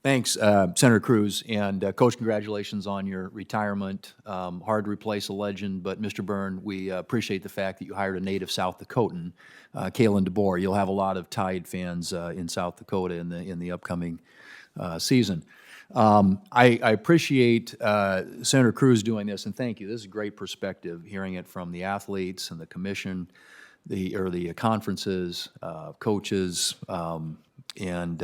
Thanks, Senator Cruz. And Coach, congratulations on your retirement. Hard to replace a legend, but Mr. Byrne, we appreciate the fact that you hired a native South Dakotan, Kalen DeBoer. You'll have a lot of Tide fans in South Dakota in the upcoming season. I appreciate Senator Cruz doing this, and thank you. This is a great perspective, hearing it from the athletes and the commission, the conferences, coaches, and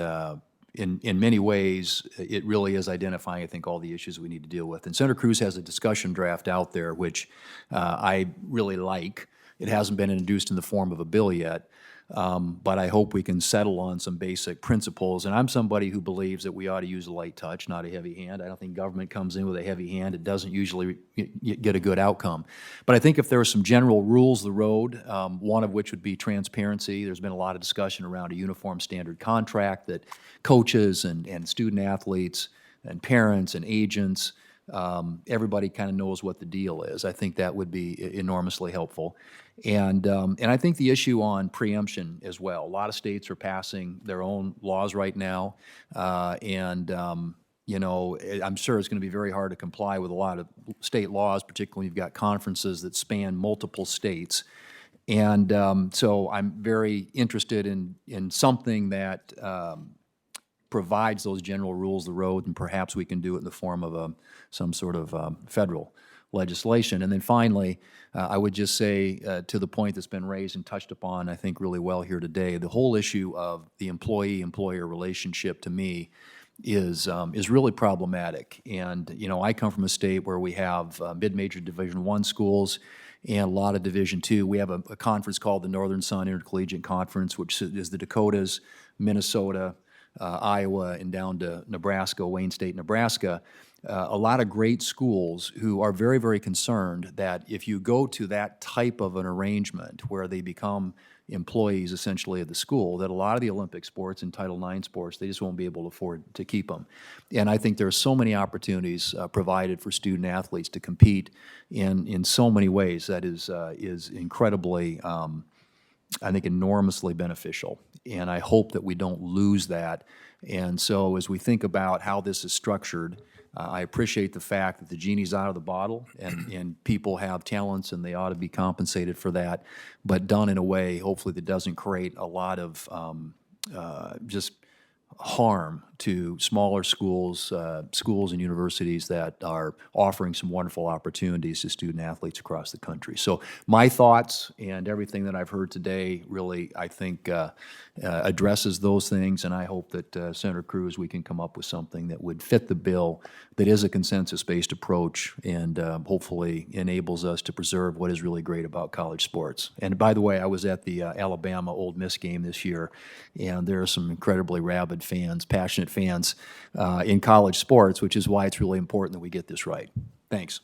in many ways, it really is identifying, I think, all the issues we need to deal with. And Senator Cruz has a discussion draft out there, which I really like. It hasn't been introduced in the form of a bill yet, but I hope we can settle on some basic principles. And I'm somebody who believes that we ought to use a light touch, not a heavy hand. I don't think government comes in with a heavy hand. It doesn't usually get a good outcome. But I think if there are some general rules of the road, one of which would be transparency. There's been a lot of discussion around a uniform standard contract that coaches and student athletes and parents and agents, everybody kind of knows what the deal is. I think that would be enormously helpful. And I think the issue on preemption as well. A lot of states are passing their own laws right now, you know, I'm sure it's going to be very hard to comply with a lot of state laws, particularly when you've got conferences that span multiple states. And so I'm very interested in something that provides those general rules of the road, and perhaps we can do it in the form of some sort of federal legislation. And then finally, I would just say to the point that's been raised and touched upon, I think, really well here today, the whole issue of the employee-employer relationship to me is really problematic. And, you know, I come from a state where we have mid-major Division I schools and a lot of Division II. We have a conference called the Northern Sun Intercollegiate Conference, which is the Dakotas, Minnesota, Iowa, and down to Nebraska, Wayne State, Nebraska. A lot of great schools who are very, very concerned that if you go to that type of an arrangement where they become employees essentially of the school, that a lot of the Olympic sports and Title IX sports, they just won't be able to afford to keep them. And I think there are so many opportunities provided for student athletes to compete in so many ways that is incredibly, I think, enormously beneficial. And I hope that we don't lose that. And so as we think about how this is structured, I appreciate the fact that the genie's out of the bottle, and people have talents and they ought to be compensated for that, but done in a way, hopefully, that doesn't create a lot of just harm to smaller schools, schools and universities that are offering some wonderful opportunities to student athletes across the country. So my thoughts and everything that I've heard today really, I think, addresses those things, and I hope that Senator Cruz, we can come up with something that would fit the bill, that is a consensus-based approach, and hopefully enables us to preserve what is really great about college sports. And by the way, I was at the Alabama-Ole Miss game this year, and there are some incredibly rabid fans, passionate fans in college sports, which is why it's really important that we get this right. Thanks.